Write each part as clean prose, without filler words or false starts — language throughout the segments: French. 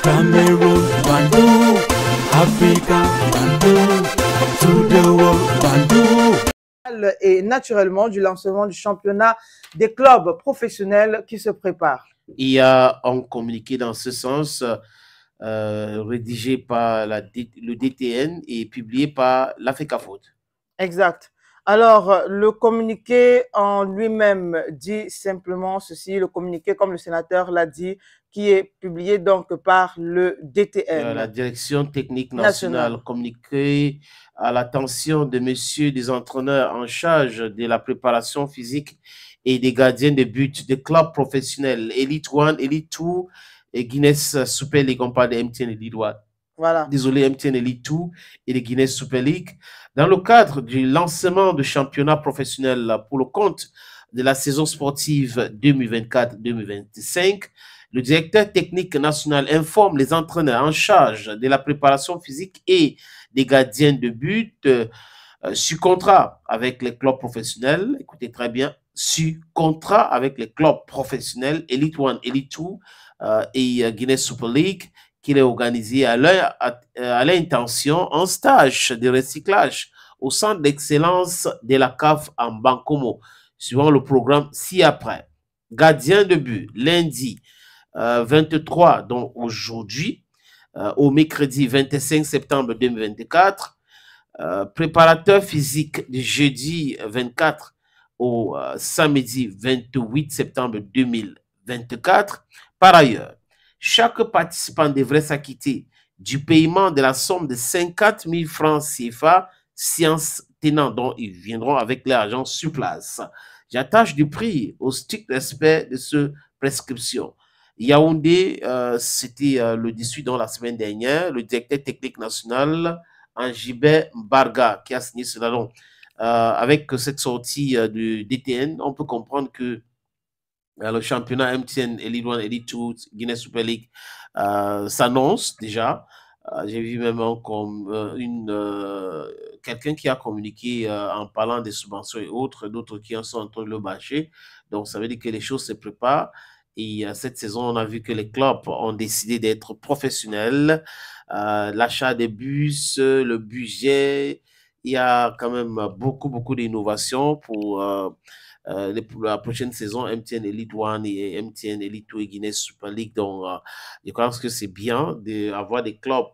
Cameroon, Bandung, Africa, Bandung, to the world, Bandung. Et naturellement du lancement du championnat des clubs professionnels qui se prépare. Il y a un communiqué dans ce sens rédigé par le DTN et publié par l'Africafoot. Exact. Alors, le communiqué en lui-même dit simplement ceci, le communiqué, comme le sénateur l'a dit, qui est publié donc par le DTN. La Direction Technique Nationale, communiqué à l'attention de messieurs des entraîneurs en charge de la préparation physique et des gardiens de but des clubs professionnels, Elite 1, Elite 2 et Guinness Super League, on parle de MTN Elite 1. Voilà. Désolé, MTN Elite 2 et les Guinness Super League. Dans le cadre du lancement du championnat professionnel pour le compte de la saison sportive 2024-2025, le directeur technique national informe les entraîneurs en charge de la préparation physique et des gardiens de but sur contrat avec les clubs professionnels. Écoutez très bien, sur contrat avec les clubs professionnels Elite 1, Elite 2 et Guinness Super League, qu'il est organisé à l'intention un stage de recyclage au centre d'excellence de la CAF en Bankomo, suivant le programme ci-après. Gardien de but, lundi 23, donc aujourd'hui, au mercredi 25 septembre 2024, préparateur physique du jeudi 24 au samedi 28 septembre 2024. Par ailleurs, chaque participant devrait s'acquitter du paiement de la somme de 50 000 francs CFA, séance tenant, dont ils viendront avec l'argent sur place. J'attache du prix au strict respect de ce prescription. Yaoundé, c'était le 18 dans la semaine dernière, le directeur technique national, Angibé Mbarga, qui a signé cela. Donc, avec cette sortie du DTN, on peut comprendre que le championnat MTN Elite 1, Elite 2, Guinness Super League s'annonce déjà. J'ai vu même quelqu'un qui a communiqué en parlant des subventions et autres, d'autres qui en sont en train de le bâcher. Donc, ça veut dire que les choses se préparent. Et cette saison, on a vu que les clubs ont décidé d'être professionnels. L'achat des bus, le budget, il y a quand même beaucoup d'innovations pour la prochaine saison MTN Elite 1 et MTN Elite 2 et Guinness Super League. Donc, je pense que c'est bien d'avoir des clubs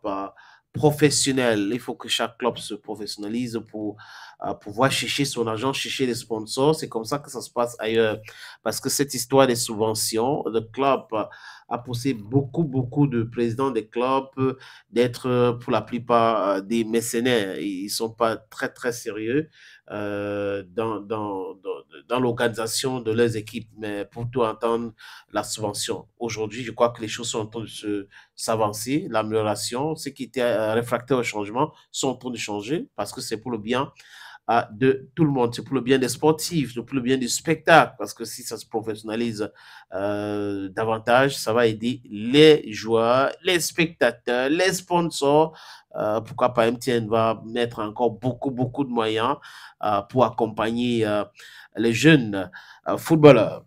professionnels. Il faut que chaque club se professionnalise pour pouvoir chercher son argent, chercher les sponsors. C'est comme ça que ça se passe ailleurs. Parce que cette histoire des subventions, le club a poussé beaucoup de présidents des clubs d'être pour la plupart des mercenaires. Ils ne sont pas très sérieux dans l'organisation de leurs équipes, mais pour tout entendre la subvention. Aujourd'hui, je crois que les choses sont en train de s'avancer, l'amélioration, ceux qui étaient réfractaires au changement sont en train de changer parce que c'est pour le bien de tout le monde, c'est pour le bien des sportifs, c'est pour le bien du spectacle, parce que si ça se professionnalise davantage, ça va aider les joueurs, les spectateurs, les sponsors. Pourquoi pas MTN va mettre encore beaucoup de moyens pour accompagner les jeunes footballeurs.